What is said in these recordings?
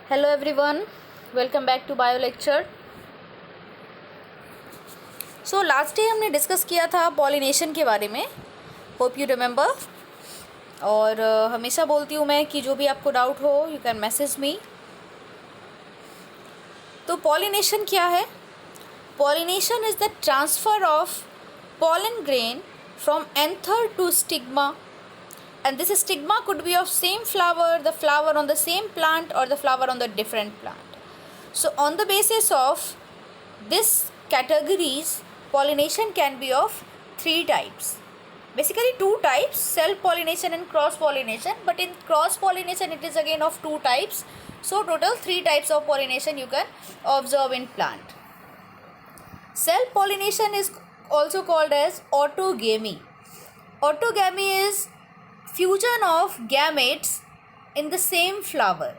Hello everyone, welcome back to bio lecture. So last day हमने discuss किया था pollination के बारे में, होप यू रिमेंबर। और हमेशा बोलती हूँ मैं कि जो भी आपको डाउट हो यू कैन मैसेज मी। तो पॉलिनेशन क्या है? Pollination is the transfer of pollen grain from anther to stigma, and this stigma could be of same flower, the flower on the same plant or the flower on the different plant. So on the basis of this categories, pollination can be of three types. Basically two types, self pollination and cross pollination, but in cross pollination it is again of two types. So total three types of pollination you can observe in plant. Self pollination is also called as autogamy. Autogamy is fusion of gametes in the same flower.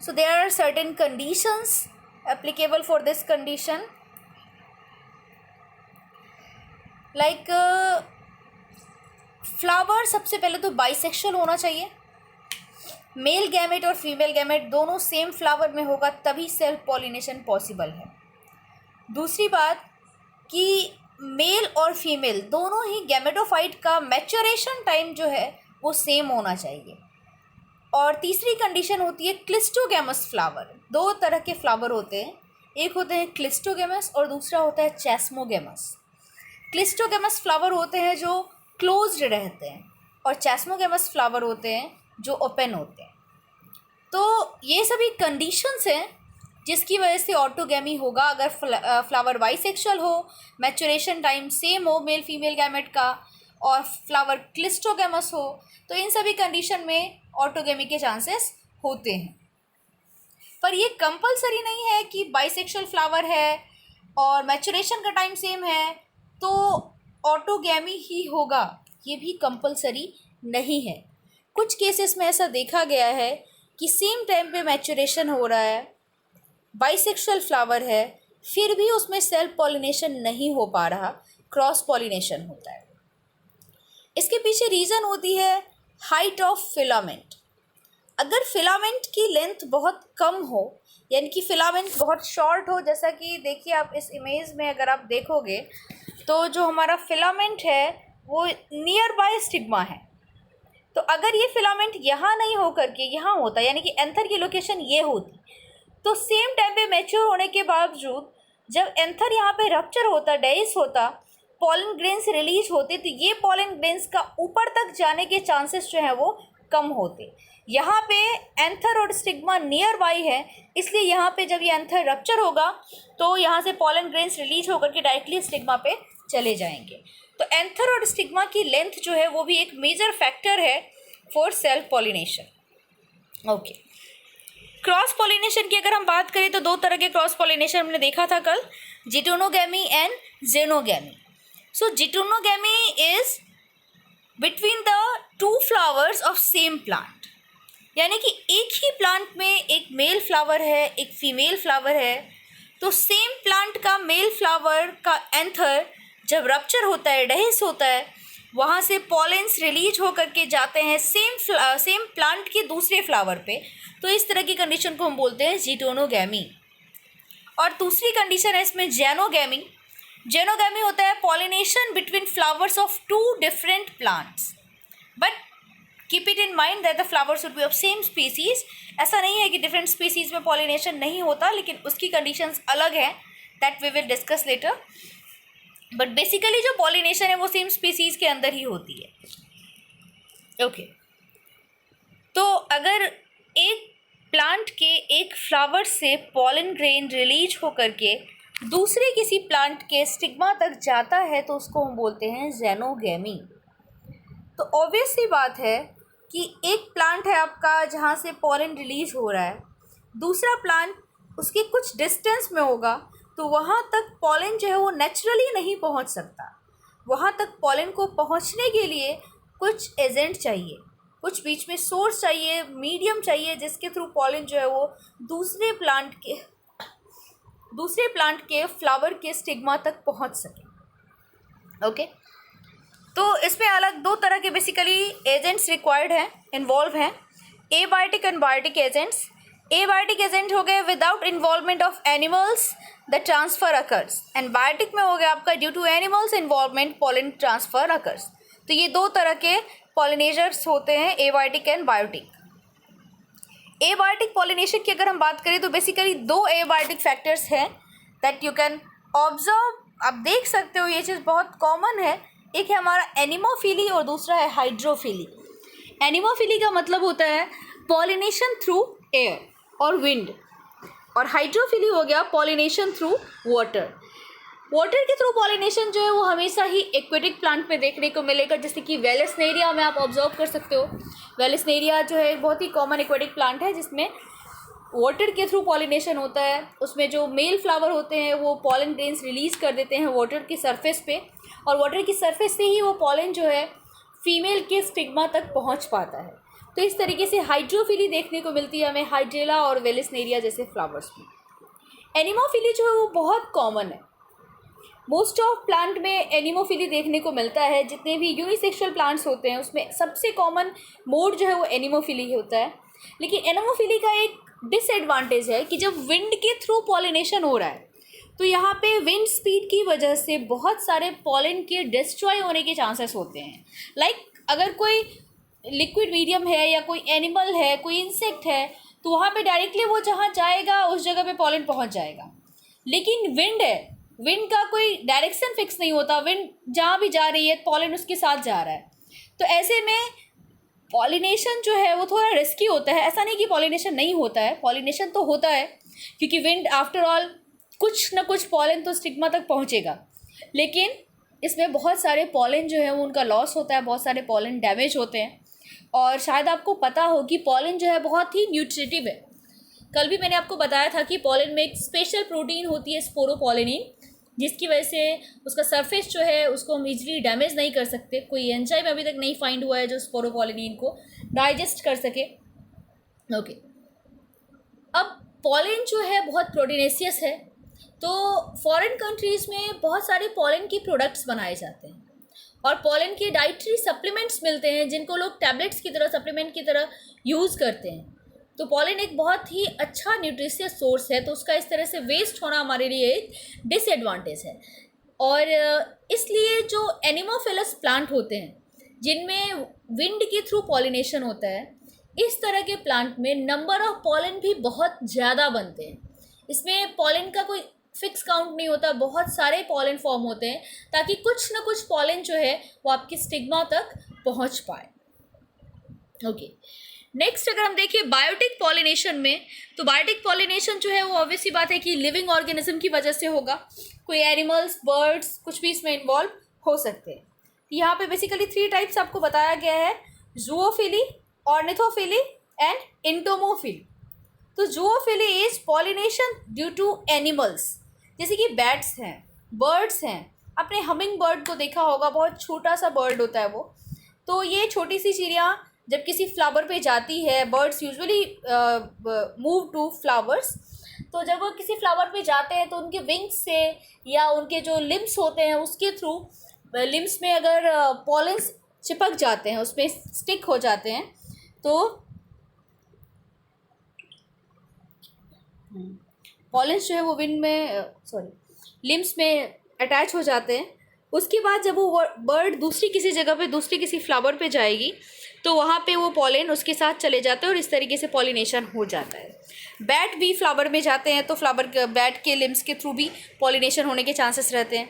So there are certain conditions applicable for this condition, like flower सबसे पहले तो bisexual होना चाहिए। Male gamete और female gamete दोनों same flower में होगा तभी सेल्फ पॉलिनेशन पॉसिबल है। दूसरी बात कि मेल और फीमेल दोनों ही गैमेटोफाइट का मैच्योरेशन टाइम जो है वो सेम होना चाहिए। और तीसरी कंडीशन होती है क्लिस्टोगैमस फ्लावर। दो तरह के फ्लावर होते हैं, एक होते हैं क्लिस्टोगैमस और दूसरा होता है चैस्मोगैमस। क्लिस्टोगैमस फ्लावर होते हैं जो क्लोज्ड रहते हैं और चैस्मोगैमस फ्लावर होते हैं जो ओपन होते हैं। तो ये सभी कंडीशंस हैं जिसकी वजह से ऑटोगैमी होगा। अगर फ्लावर बाइसेक्सुअल हो, मैच्योरेशन टाइम सेम हो मेल फीमेल गैमेट का, और फ्लावर क्लिस्टोगैमस हो, तो इन सभी कंडीशन में ऑटोगैमी के चांसेस होते हैं। पर ये कंपलसरी नहीं है कि बाइसेक्सुअल फ्लावर है और मैच्योरेशन का टाइम सेम है तो ऑटोगैमी ही होगा, ये भी कंपलसरी नहीं है। कुछ केसेस में ऐसा देखा गया है कि सेम टाइम पे मैच्योरेशन हो रहा है, बाइसेक्सुअल फ्लावर है, फिर भी उसमें सेल्फ पॉलिनेशन नहीं हो पा रहा, क्रॉस पॉलिनेशन होता है। इसके पीछे रीज़न होती है हाइट ऑफ फिलामेंट। अगर फिलामेंट की लेंथ बहुत कम हो, यानी कि फिलामेंट बहुत शॉर्ट हो, जैसा कि देखिए आप इस इमेज में अगर आप देखोगे तो जो हमारा फिलामेंट है वो नियर बाय स्टिग्मा है। तो अगर ये फिलामेंट यहाँ नहीं हो करके यहाँ होता, यानी कि एंथर की लोकेशन ये होती, तो सेम टाइम पे मैच्योर होने के बावजूद जब एंथर यहाँ पे रप्चर होता, डेइस होता, पॉलन ग्रेन्स रिलीज होते, तो ये पॉलन ग्रेन्स का ऊपर तक जाने के चांसेस जो हैं वो कम होते। यहाँ पे एंथर और स्टिग्मा नियर बाई है, इसलिए यहाँ पे जब ये एंथर रप्चर होगा तो यहाँ से पॉलन ग्रेन्स रिलीज होकर के डायरेक्टली स्टिग्मा पे चले जाएंगे। तो एंथर और स्टिग्मा की लेंथ जो है वो भी एक मेजर फैक्टर है for self pollination. Okay, cross pollination की अगर हम बात करें तो दो तरह के क्रॉस पॉलिनेशन हमने देखा था कल, geitonogamy and xenogamy. So geitonogamy is between the two flowers of same plant, यानी कि एक ही प्लांट में एक मेल फ्लावर है, एक फीमेल फ्लावर है, तो सेम प्लांट का मेल फ्लावर का एंथर जब रप्चर होता है, डेहिस होता है, वहाँ से पॉलेंस रिलीज होकर के जाते हैं सेम प्लांट के दूसरे फ्लावर पे, तो इस तरह की कंडीशन को हम बोलते हैं जिटोनोगैमी। और दूसरी कंडीशन है इसमें जेनोगैमी। जेनोगैमी होता है pollination between flowers of two different plants, but keep it in mind that the flowers would be of same species. ऐसा नहीं है कि डिफरेंट स्पीसीज में पॉलिनेशन नहीं होता, लेकिन उसकी कंडीशंस अलग हैं, that we will discuss later. But basically जो पॉलिनेशन है वो सेम स्पीसीज के अंदर ही होती है। ओके, तो अगर एक प्लांट के एक फ्लावर से पॉलन ग्रेन रिलीज होकर के दूसरे किसी प्लांट के स्टिग्मा तक जाता है तो उसको हम बोलते हैं जेनोगैमी। तो ऑब्वियस सी बात है कि एक प्लांट है आपका जहाँ से पॉलन रिलीज हो रहा है, दूसरा प्लांट उसके कुछ डिस्टेंस में होगा, तो वहाँ तक पॉलन जो है वो नेचुरली नहीं पहुँच सकता। वहाँ तक पॉलन को पहुँचने के लिए कुछ एजेंट चाहिए, कुछ बीच में सोर्स चाहिए, मीडियम चाहिए, जिसके थ्रू पॉलन जो है वो दूसरे प्लांट के फ्लावर के स्टिग्मा तक पहुँच सके। ओके, तो इसमें अलग दो तरह के बेसिकली एजेंट्स रिक्वायर्ड हैं, इन्वॉल्व हैं, abiotic and biotic agents. Abiotic agent हो गए without involvement of animals the transfer occurs, and biotic में हो गया आपका due to animals involvement pollen transfer occurs. तो ये दो तरह के पॉलिनेजर्स होते हैं, abiotic and biotic. Abiotic pollination की अगर हम बात करें तो बेसिकली दो एबायोटिक फैक्टर्स हैं दैट यू कैन ऑब्जर्व, आप देख सकते हो, ये चीज़ बहुत कॉमन है। एक है हमारा एनिमोफिली और दूसरा है हाइड्रोफिली। एनिमोफिली का मतलब होता है पॉलिनेशन थ्रू एयर और विंड, और हाइड्रोफिली हो गया पॉलिनेशन थ्रू वाटर। वाटर के थ्रू पॉलिनेशन जो है वो हमेशा ही एक्वेटिक प्लांट में देखने को मिलेगा, जैसे कि वेलेस्नेरिया में आप ऑब्जर्व कर सकते हो। वेलेस्नेरिया जो है बहुत ही कॉमन एक्वेटिक प्लांट है जिसमें वाटर के थ्रू पॉलिनेशन होता है। उसमें जो मेल फ्लावर होते हैं वो पॉलन ग्रेन्स रिलीज़ कर देते हैं वाटर की सरफेस पे, और वाटर की सरफेस से ही वो पॉलन जो है फीमेल के स्टिग्मा तक पहुंच पाता है। तो इस तरीके से हाइड्रोफिली देखने को मिलती है हमें हाइड्रेला और वेलेस्नेरिया जैसे फ्लावर्स में। एनिमोफिली जो है वो बहुत कॉमन है, मोस्ट ऑफ प्लांट में एनिमोफिली देखने को मिलता है। जितने भी यूनिसेक्सुअल प्लांट्स होते हैं उसमें सबसे कॉमन मोड जो है वो एनिमोफिली होता है। लेकिन एनिमोफिली का एक डिसएडवांटेज है कि जब विंड के थ्रू पॉलिनेशन हो रहा है तो यहाँ पे विंड स्पीड की वजह से बहुत सारे पॉलन के डिस्ट्रॉय होने के चांसेस होते हैं। अगर कोई लिक्विड मीडियम है या कोई एनिमल है, कोई इंसेक्ट है, तो वहाँ पे डायरेक्टली वो जहाँ जाएगा उस जगह पे पॉलन पहुँच जाएगा। लेकिन विंड है, विंड का कोई डायरेक्शन फिक्स नहीं होता, विंड जहाँ भी जा रही है पॉलन उसके साथ जा रहा है। तो ऐसे में पॉलिनेशन जो है वो थोड़ा रिस्की होता है। ऐसा नहीं कि पॉलिनेशन नहीं होता है, पॉलिनेशन तो होता है, क्योंकि विंड आफ्टर ऑल कुछ ना कुछ पॉलन तो स्टिग्मा तक पहुँचेगा। लेकिन इसमें बहुत सारे पॉलन जो है वो उनका लॉस होता है, बहुत सारे पॉलन डैमेज होते हैं। और शायद आपको पता हो कि पॉलन जो है बहुत ही न्यूट्रिटिव है। कल भी मैंने आपको बताया था कि पॉलन में एक स्पेशल प्रोटीन होती है स्पोरोपोलिनिन, जिसकी वजह से उसका सरफेस जो है उसको हम इजीली डैमेज नहीं कर सकते। कोई एंजाइम अभी तक नहीं फाइंड हुआ है जो स्पोरोपोलिनिन को डाइजेस्ट कर सके। ओके, अब पॉलन जो है बहुत प्रोटीनेशियस है, तो फॉरेन कंट्रीज़ में बहुत सारे पॉलन की प्रोडक्ट्स बनाए जाते हैं और पॉलन के डाइटरी सप्लीमेंट्स मिलते हैं जिनको लोग टैबलेट्स की तरह, सप्लीमेंट की तरह यूज़ करते हैं। तो पॉलन एक बहुत ही अच्छा न्यूट्रिशियस सोर्स है, तो उसका इस तरह से वेस्ट होना हमारे लिए एक डिसएडवांटेज है। और इसलिए जो एनिमोफिलस प्लांट होते हैं जिनमें विंड के थ्रू पॉलिनेशन होता है, इस तरह के प्लांट में नंबर ऑफ पॉलन भी बहुत ज़्यादा बनते हैं। इसमें पॉलन का कोई फिक्स काउंट नहीं होता, बहुत सारे पॉलन फॉर्म होते हैं ताकि कुछ ना कुछ पॉलन जो है वो आपकी स्टिग्मा तक पहुंच पाए। ओके, नेक्स्ट अगर हम देखिए बायोटिक पॉलिनेशन में, तो बायोटिक पॉलिनेशन जो है वो ऑब्वियसली बात है कि लिविंग ऑर्गेनिज्म की वजह से होगा। कोई एनिमल्स, बर्ड्स, कुछ भी इसमें इन्वॉल्व हो सकते हैं। यहाँ पे बेसिकली 3 टाइप्स आपको बताया गया है, जूओफिली, ऑर्निथोफिली एंड एंटोमोफिली। तो zoophily is pollination due to animals, जैसे कि बैट्स हैं, बर्ड्स हैं। आपने हमिंग बर्ड को देखा होगा, बहुत छोटा सा बर्ड होता है वो। तो ये छोटी सी चिड़िया जब किसी फ्लावर पे जाती है, birds usually move to flowers, तो जब वो किसी फ्लावर पे जाते हैं तो उनके विंग्स से या उनके जो लिम्स होते हैं उसके थ्रू, लिम्स में अगर पॉलन्स चिपक जाते हैं, उसमें स्टिक हो जाते हैं, तो पॉलन्स जो है वो विंड में लिम्स में अटैच हो जाते हैं। उसके बाद जब वो बर्ड दूसरी किसी जगह पे, दूसरी किसी फ्लावर पे जाएगी तो वहाँ पे वो पॉलन उसके साथ चले जाते हैं और इस तरीके से पॉलिनेशन हो जाता है। बैट भी फ्लावर में जाते हैं तो बैट के लिम्स के थ्रू भी पॉलिनेशन होने के चांसेस रहते हैं।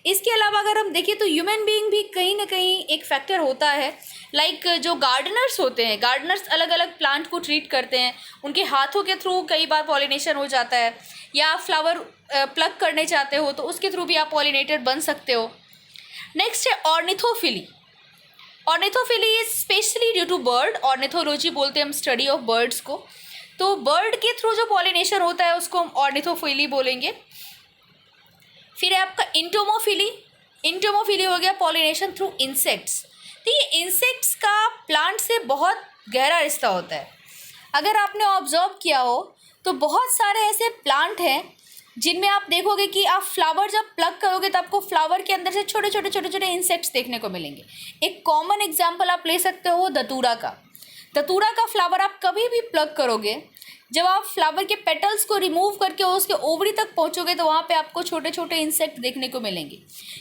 इसके अलावा अगर हम देखें तो ह्यूमन बीइंग भी कहीं ना कहीं एक फैक्टर होता है। जो गार्डनर्स होते हैं, गार्डनर्स अलग अलग प्लांट को ट्रीट करते हैं, उनके हाथों के थ्रू कई बार पॉलिनेशन हो जाता है, या आप फ्लावर प्लग करने चाहते हो तो उसके थ्रू भी आप पॉलिनेटर बन सकते हो। नेक्स्ट है ornithophily. Ornithophily is specially due to bird, ornithology बोलते हैं हम स्टडी ऑफ बर्ड्स को। तो बर्ड के थ्रू जो पॉलिनेशन होता है उसको हम ऑर्निथोफिली बोलेंगे। फिर है आपका इंटोमोफिली। इंटोमोफिली हो गया पॉलिनेशन थ्रू इंसेक्ट्स। तो ये इंसेक्ट्स का प्लांट से बहुत गहरा रिश्ता होता है। अगर आपने ऑब्जर्व किया हो तो बहुत सारे ऐसे प्लांट हैं जिनमें आप देखोगे कि आप फ्लावर जब प्लग करोगे तो आपको फ्लावर के अंदर से छोटे छोटे इंसेक्ट्स देखने को मिलेंगे। एक कॉमन एग्जांपल आप ले सकते हो धतूरा का। धतूरा का फ्लावर आप कभी भी प्लग करोगे, जब आप फ्लावर के पेटल्स को रिमूव करके उसके ओवरी तक पहुंचोगे तो वहाँ पे आपको छोटे छोटे इंसेक्ट देखने को मिलेंगे,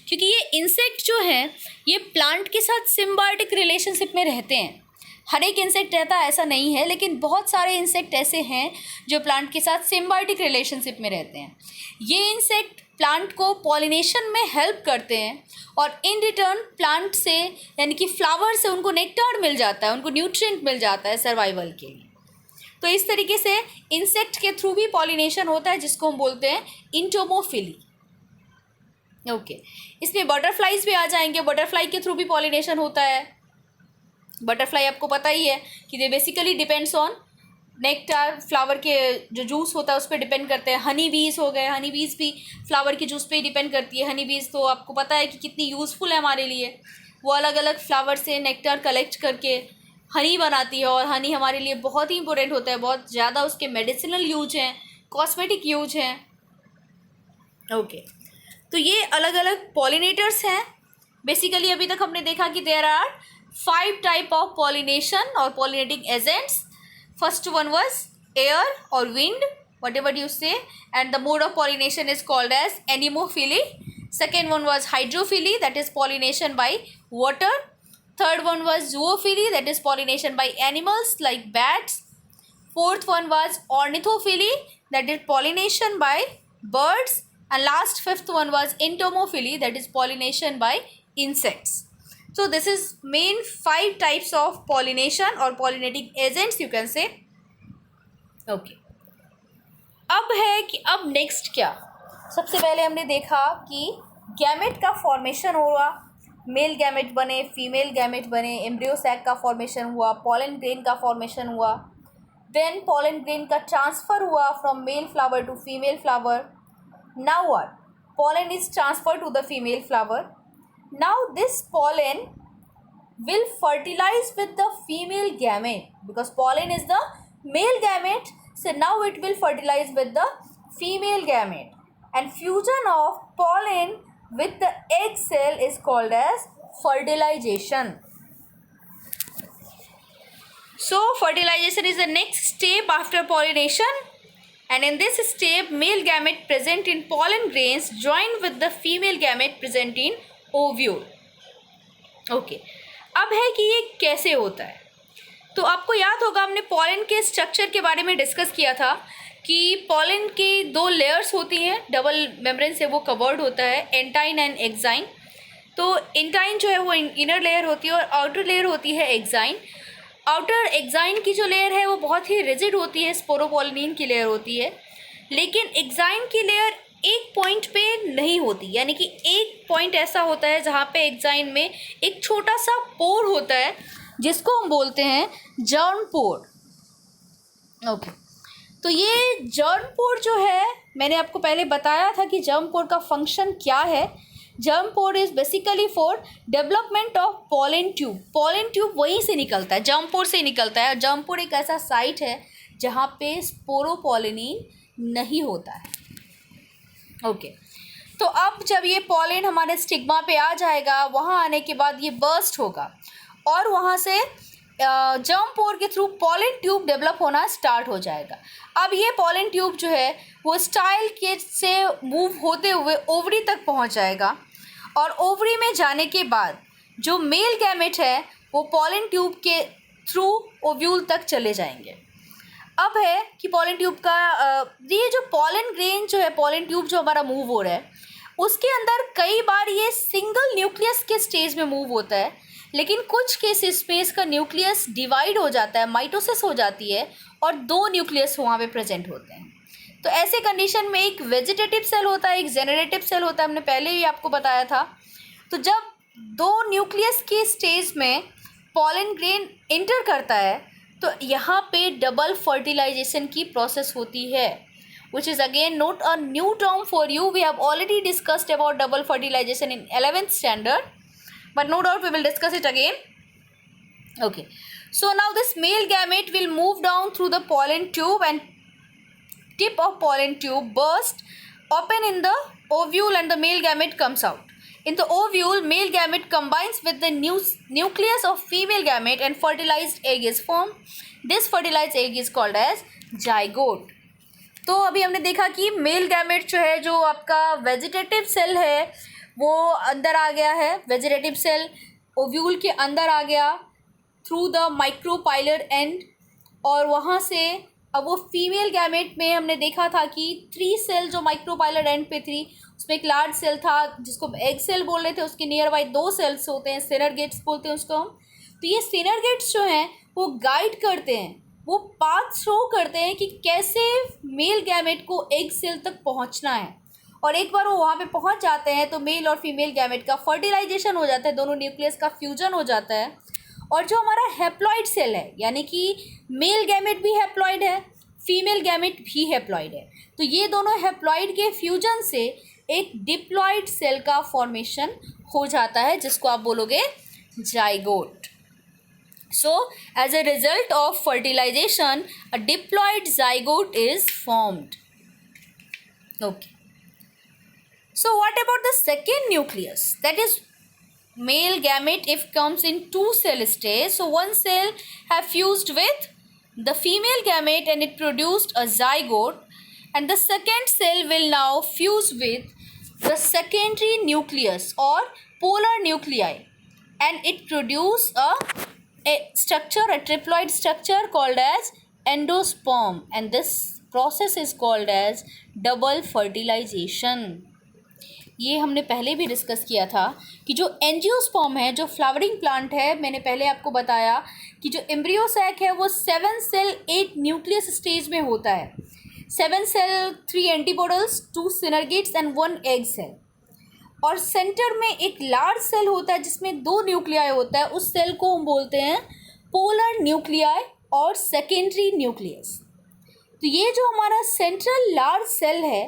क्योंकि ये इंसेक्ट जो हैं ये प्लांट के साथ सिम्बायोटिक रिलेशनशिप में रहते हैं। हर एक इंसेक्ट रहता है ऐसा नहीं है, लेकिन बहुत सारे इंसेक्ट ऐसे हैं जो प्लांट के साथ सिम्बायोटिक रिलेशनशिप में रहते हैं। ये इंसेक्ट प्लांट को पॉलिनेशन में हेल्प करते हैं और इन रिटर्न प्लांट से यानी कि फ्लावर से उनको नेक्टार मिल जाता है, उनको न्यूट्रिएंट मिल जाता है सर्वाइवल के लिए। तो इस तरीके से इंसेक्ट के थ्रू भी पॉलिनेशन होता है, जिसको हम बोलते हैं इंटोमोफिली। ओके, इसमें बटरफ्लाइज भी आ जाएंगे। बटरफ्लाई के थ्रू भी पॉलिनेशन होता है। बटरफ्लाई आपको पता ही है कि they basically depends on nectar, flower के जो जूस होता है उस पर डिपेंड करते हैं। हनी बीज हो गए, हनी बीज भी फ्लावर के जूस पे ही डिपेंड करती है। हनी बीज तो आपको पता है कि कितनी यूज़फुल है हमारे लिए। वो अलग अलग फ्लावर से नेक्टार कलेक्ट करके हनी बनाती है और हनी हमारे लिए बहुत ही इंपॉर्टेंट होता है। बहुत ज़्यादा उसके मेडिसिनल यूज हैं, कॉस्मेटिक यूज हैं। ओके, तो ये अलग अलग पॉलिनेटर्स हैं। बेसिकली अभी तक हमने देखा कि there are 5 type of pollination और pollinating agents. First one was air or wind, whatever you say, and the mode of pollination is called as anemophily. Second one was hydrophily, that is pollination by water. Third one was zoophily, that is pollination by animals like bats. Fourth one was ornithophily, that is pollination by birds. And last, fifth one was entomophily, that is pollination by insects. So this is main 5 types of pollination or pollinating agents you can say. Okay. अब है कि अब next क्या। सबसे पहले हमने देखा कि गैमेट का फॉर्मेशन हुआ, मेल गैमेट बने, फीमेल गैमेट बने, एम्ब्रियो सैक का फॉर्मेशन हुआ, पॉलन ग्रेन का फॉर्मेशन हुआ, देन पॉलन ग्रेन का ट्रांसफ़र हुआ from male flower to female flower. Now what? Pollen is transferred to the female flower. Now this pollen will fertilize with the female gamete because pollen is the male gamete. So now it will fertilize with the female gamete, and fusion of pollen with the egg cell is called as fertilization. So fertilization is the next step after pollination, and in this step male gamete present in pollen grains join with the female gamete present in ovule. Okay, अब है कि ये कैसे होता है. तो आपको याद होगा हमने पॉलन के स्ट्रक्चर के बारे में डिस्कस किया था कि पॉलन की 2 लेयर्स होती हैं, डबल मेम्ब्रेन से वो कवर्ड होता है, एंटाइन एंड एक्साइन. तो एंटाइन जो है वो इनर लेयर होती है और आउटर लेयर होती है एक्साइन. आउटर एक्साइन की जो लेयर है वो बहुत ही रिजिड होती है, स्पोरोपोलिनिन की लेयर होती है, लेकिन एक्साइन की लेयर एक पॉइंट पे नहीं होती, यानी कि एक पॉइंट ऐसा होता है जहाँ पे एक्साइन में एक छोटा सा पोर होता है जिसको हम बोलते हैं जर्म पोर. ओके, तो ये जर्म पोर जो है मैंने आपको पहले बताया था कि जर्म पोर का फंक्शन क्या है. Germ pore is basically for development of pollen tube. Pollen tube वहीं से निकलता है, जर्म पोर से निकलता है. जर्म पोर एक ऐसा साइट है जहाँ पे स्पोरोपोलिनिन नहीं होता है. ओके, तो अब जब ये पॉलन हमारे स्टिग्मा पे आ जाएगा, वहाँ आने के बाद ये बर्स्ट होगा और वहाँ से जर्म पोर के थ्रू पॉलन ट्यूब डेवलप होना स्टार्ट हो जाएगा. अब ये पॉलन ट्यूब जो है वो स्टाइल के से मूव होते हुए ओवरी तक पहुँच जाएगा और ओवरी में जाने के बाद जो मेल गैमेट है वो पॉलन ट्यूब के थ्रू ओव्यूल तक चले जाएंगे. अब है कि पॉलन ट्यूब का ये जो पॉलन ग्रेन जो है, पॉलन ट्यूब जो हमारा मूव हो रहा है उसके अंदर कई बार ये सिंगल न्यूक्लियस के स्टेज में मूव होता है, लेकिन कुछ केसेस में इसका न्यूक्लियस डिवाइड हो जाता है, माइटोसिस हो जाती है और 2 न्यूक्लियस वहाँ पे प्रेजेंट होते हैं. तो ऐसे कंडीशन में एक वेजिटेटिव सेल होता है, एक जेनरेटिव सेल होता है, हमने पहले ही आपको बताया था. तो जब 2 न्यूक्लियस के स्टेज में पॉलन ग्रेन इंटर करता है तो यहाँ पे डबल फर्टिलाइजेशन की प्रोसेस होती है, which is again not a new term for you. We have already discussed about double fertilization in 11th standard, but no doubt we will discuss it again. Okay, so now this male gamete will move down through the pollen tube and tip of pollen tube burst open in the ovule and the male gamete comes out. In the ovule, male gamete combines with the nucleus of female gamete and fertilized egg is formed. This fertilized egg is called as zygote. तो अभी हमने देखा कि male gamete जो है, जो आपका vegetative cell है, वो अंदर आ गया है. वेजिटेटिव सेल ओव्यूल के अंदर आ गया थ्रू द माइक्रोपाइलर एंड, और वहाँ से अब वो फीमेल गैमेट में हमने देखा था कि 3 सेल जो माइक्रोपाइलर एंड पे 3, उसमें एक लार्ज सेल था जिसको एग सेल बोल रहे थे, उसके नियर बाई 2 सेल्स होते हैं, सिनरगेट्स बोलते हैं उसको हम. तो ये सिनरगेट्स जो हैं वो गाइड करते हैं, वो पाथ शो करते हैं कि कैसे मेल गैमेट को एग सेल तक पहुंचना है. और एक बार वो वहाँ पे पहुंच जाते हैं तो मेल और फीमेल गैमेट का फर्टिलाइजेशन हो जाता है, दोनों न्यूक्लियस का फ्यूजन हो जाता है. और जो हमारा हैप्लॉइड सेल है, यानी कि मेल गैमेट भी हैप्लॉइड है, फीमेल गैमेट भी हैप्लॉइड है, तो ये दोनों हैप्लॉइड के फ्यूजन से एक डिप्लॉइड सेल का फॉर्मेशन हो जाता है, जिसको आप बोलोगे zygote. So, as a result of fertilization, a diploid zygote is formed. Okay. So, what about the second nucleus? That is male gamete if comes in 2 cell stage. So, one cell have fused with the female gamete and it produced a zygote, and the second cell will now fuse with the secondary nucleus or polar nuclei, and it produce a structure, a triploid structure called as endosperm, and this process is called as double fertilization. ये हमने पहले भी discuss किया था कि जो angiosperm है, जो फ्लावरिंग प्लांट है, मैंने पहले आपको बताया कि जो एम्ब्रियो सैक है वो 7 सेल 8 न्यूक्लियस स्टेज में होता है. 7 cell 3 antipodals 2 synergids and 1 egg cell, और सेंटर में एक लार्ज सेल होता है जिसमें 2 न्यूक्लियाई होता है. उस सेल को हम बोलते हैं पोलर न्यूक्लियाई और सेकेंडरी न्यूक्लियस. तो ये जो हमारा सेंट्रल लार्ज सेल है,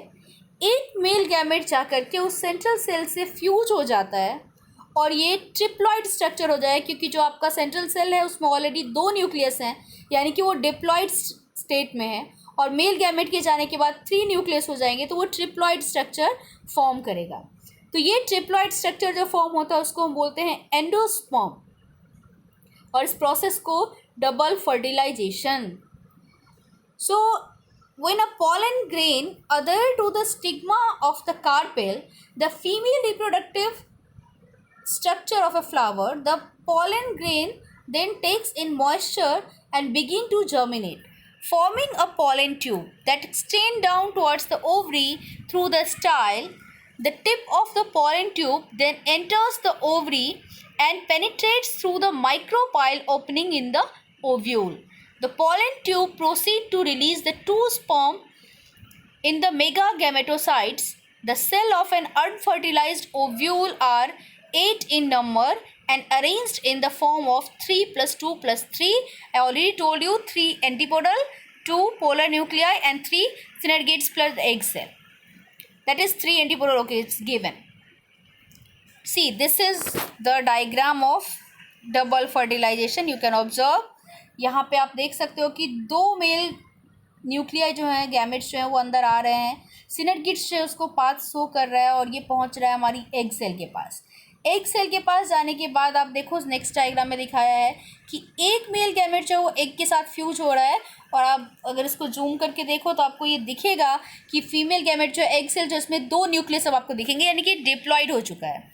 एक मेल गैमेट जाकर के उस सेंट्रल सेल से फ्यूज हो जाता है और ये ट्रिप्लॉइड स्ट्रक्चर हो जाए, क्योंकि जो आपका सेंट्रल सेल है उसमें ऑलरेडी 2 न्यूक्लियस हैं, यानी कि वो डिप्लॉइड स्टेट में है, और मेल गैमेट के जाने के बाद 3 न्यूक्लियस हो जाएंगे तो वो ट्रिप्लॉइड स्ट्रक्चर फॉर्म करेगा. तो ये ट्रिप्लॉइड स्ट्रक्चर जो फॉर्म होता है उसको हम बोलते हैं एंडोस्पर्म, और इस प्रोसेस को double fertilization. So when a pollen grain adhere to the stigma of the carpel, the female reproductive structure of a flower, the pollen grain then takes in moisture and begin to germinate, forming a pollen tube that extend down towards the ovary through the style. The tip of the pollen tube then enters the ovary and penetrates through the micropyle opening in the ovule. The pollen tube proceeds to release the 2 sperm in the megagametocytes. The cells of an unfertilized ovule are 8 in number and arranged in the form of 3 + 2 + 3. I already told you 3 antipodal, 2 polar nuclei and 3 synergates plus the egg cell. That is 3 antipodal. Okay, it's given. See, this is the diagram of double fertilization. You can observe. यहाँ पे आप देख सकते हो कि 2 mail nuclei जो हैं, gametes जो हैं, वो अंदर आ रहे हैं. सिनरगिट्स जो है उसको पाथ शो कर रहा है और ये पहुँच रहा है हमारी एग सेल के पास. एग सेल के पास जाने के बाद आप देखो नेक्स्ट डायग्राम में दिखाया है कि एक मेल गैमेट जो है वो एग के साथ फ्यूज हो रहा है, और आप अगर इसको जूम करके देखो तो आपको ये दिखेगा कि फीमेल गैमेट जो एग सेल जो इसमें 2 न्यूक्लियस अब आपको दिखेंगे, यानी कि डिप्लॉइड हो चुका है.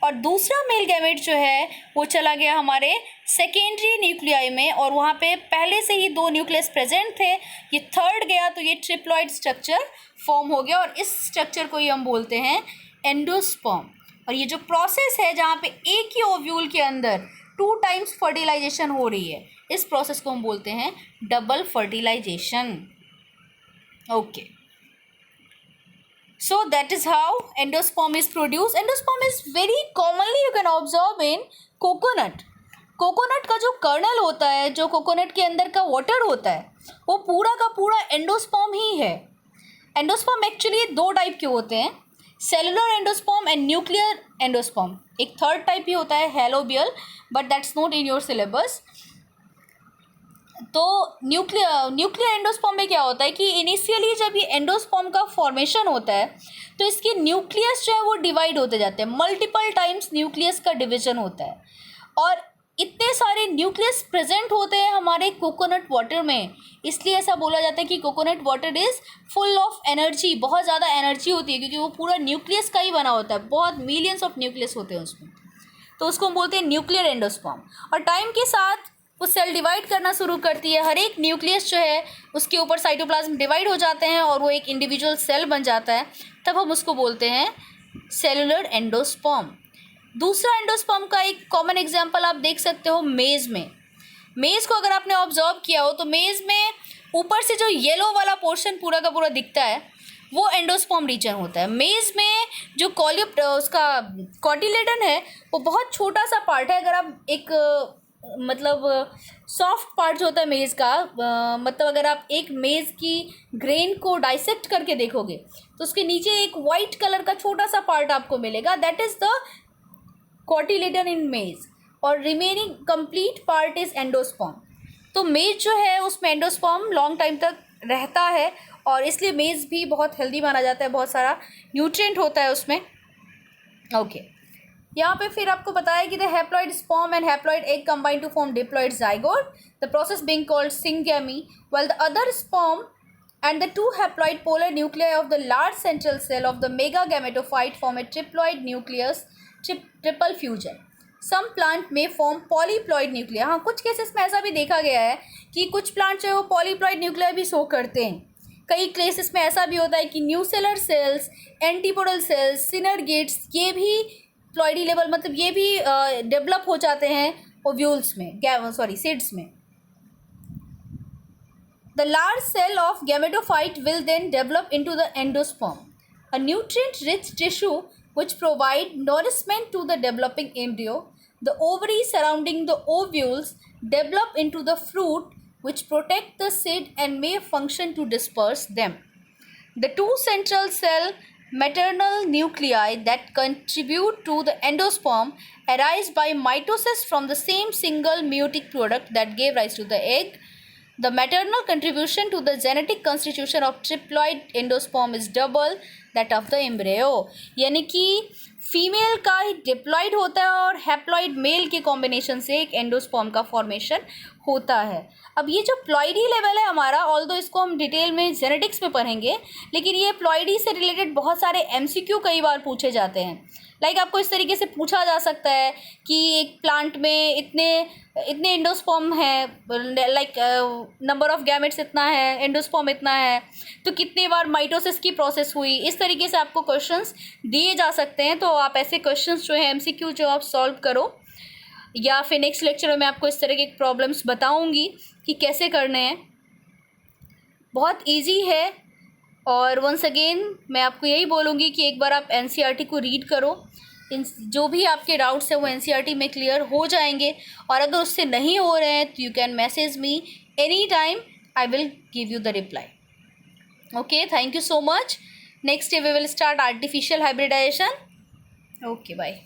और दूसरा मेल गैमेट जो है वो चला गया हमारे सेकेंडरी न्यूक्लियाई में, और वहाँ पे पहले से ही 2 न्यूक्लियस प्रेजेंट थे. ये थर्ड गया तो ये ट्रिप्लॉइड स्ट्रक्चर फॉर्म हो गया, और इस स्ट्रक्चर को ही हम बोलते हैं एंडोस्पर्म. और ये जो प्रोसेस है जहाँ पे एक ही ओव्यूल के अंदर 2 टाइम्स फर्टिलाइजेशन हो रही है, इस प्रोसेस को हम बोलते हैं double fertilization. Okay, so that is how endosperm is produced. Endosperm is very commonly you can observe in coconut. Coconut का जो कर्नल होता है, जो कोकोनट के अंदर का वाटर होता है, वो पूरा का पूरा एंडोस्पर्म ही है. एंडोस्पर्म एक्चुअली 2 टाइप के होते हैं, cellular endosperm and nuclear endosperm. एक थर्ड टाइप भी होता है helobial, but that's not in your syllabus. तो न्यूक्लियर एंडोस्पर्म में क्या होता है कि इनिशियली जब ये एंडोस्पर्म का फॉर्मेशन होता है तो इसके न्यूक्लियस जो है वो डिवाइड होते जाते हैं, मल्टीपल टाइम्स न्यूक्लियस का डिवीजन होता है, और इतने सारे न्यूक्लियस प्रेजेंट होते हैं हमारे कोकोनट वाटर में, इसलिए ऐसा बोला जाता है कि coconut water is full of energy, बहुत ज़्यादा एनर्जी होती है क्योंकि वो पूरा न्यूक्लियस का ही बना होता है, बहुत मिलियंस ऑफ न्यूक्लियस होते हैं उसमें, तो उसको हम बोलते हैं न्यूक्लियर एंडोस्पर्म। और टाइम के साथ वो सेल डिवाइड करना शुरू करती है, हर एक न्यूक्लियस जो है उसके ऊपर साइटोप्लाज्म डिवाइड हो जाते हैं और वो एक इंडिविजुअल सेल बन जाता है, तब हम उसको बोलते हैं सेलुलर एंडोस्पर्म। दूसरा एंडोस्पर्म का एक कॉमन एग्जांपल आप देख सकते हो मेज़ में। मेज़ को अगर आपने ऑब्जर्व किया हो तो मेज़ में ऊपर से जो येलो वाला पोर्शन पूरा का पूरा दिखता है वो एंडोस्पर्म रीजन होता है। मेज़ में जो उसका कॉटिलेडन है वो बहुत छोटा सा पार्ट है। अगर आप एक मतलब सॉफ्ट पार्ट जो होता है मेज़ का, मतलब अगर आप एक मेज़ की ग्रेन को डाइसेक्ट करके देखोगे तो उसके नीचे एक वाइट कलर का छोटा सा पार्ट आपको मिलेगा, दैट इज़ द कॉटिलेडन इन मेज़, और remaining complete part is endosperm. तो मेज़ जो है उसमें एंडोस्पर्म लॉन्ग टाइम तक रहता है और इसलिए मेज़ भी बहुत हेल्दी माना जाता है, बहुत सारा न्यूट्रिएंट होता है उसमें। ओके, यहाँ पे फिर आपको बताया कि the haploid sperm and haploid egg combine to form diploid zygote, the process being called syngamy, while the other sperm and the two haploid polar nuclei of the large central cell of the mega gametophyte form a triploid nucleus, triple fusion. Some plant may form polyploid nuclei. हाँ, कुछ cases में ऐसा भी देखा गया है कि कुछ प्लांट जो है वो पॉलीप्लॉइड न्यूक्लिया भी शो करते हैं। कई केसेस में ऐसा भी होता है कि न्यूसेलर सेल्स, एंटीपोडल सेल्स, सिनर्गेट्स, ये भी प्लॉइडी लेवल, मतलब ये भी डेवलप हो जाते हैं ओव्यूल्स में, सीड्स में। The large cell of gametophyte will then develop into the endosperm, a nutrient-rich tissue which provide nourishment to the developing embryo. The ovaries surrounding the ovules develop into the fruit which protect the seed and may function to disperse them. The two central cell maternal nuclei that contribute to the endosperm arise by mitosis from the same single meiotic product that gave rise to the egg. The maternal contribution to the genetic constitution of triploid endosperm is double that of the embryo. यानी कि female का ही diploid होता है और haploid mail के combination से एक endosperm का फॉर्मेशन होता है। अब ये जो प्लॉइडी लेवल है हमारा, ऑल्दो इसको हम डिटेल में जेनेटिक्स में पढ़ेंगे, लेकिन ये प्लॉइडी से रिलेटेड बहुत सारे एमसीक्यू कई बार पूछे जाते हैं। लाइक आपको इस तरीके से पूछा जा सकता है कि एक प्लांट में इतने एंडोस्पर्म है, लाइक नंबर ऑफ गैमेट्स इतना है, एंडोस्पर्म इतना है, तो कितने बार माइटोसिस की प्रोसेस हुई, इस तरीके से आपको क्वेश्चंस दिए जा सकते हैं। तो आप ऐसे क्वेश्चंस जो है एमसीक्यू जो आप सॉल्व करो, या फिर नेक्स्ट लेक्चर में मैं आपको इस तरह के प्रॉब्लम्स बताऊंगी कि कैसे करने हैं। बहुत ईजी है, और वंस अगेन मैं आपको यही बोलूँगी कि एक बार आप एनसीईआरटी को रीड करो, इन जो भी आपके डाउट्स हैं वो एनसीईआरटी में क्लियर हो जाएंगे, और अगर उससे नहीं हो रहे हैं तो you can message me any time, I will give you the reply. Okay, thank you so much. Next day we will start artificial hybridization. Okay, bye.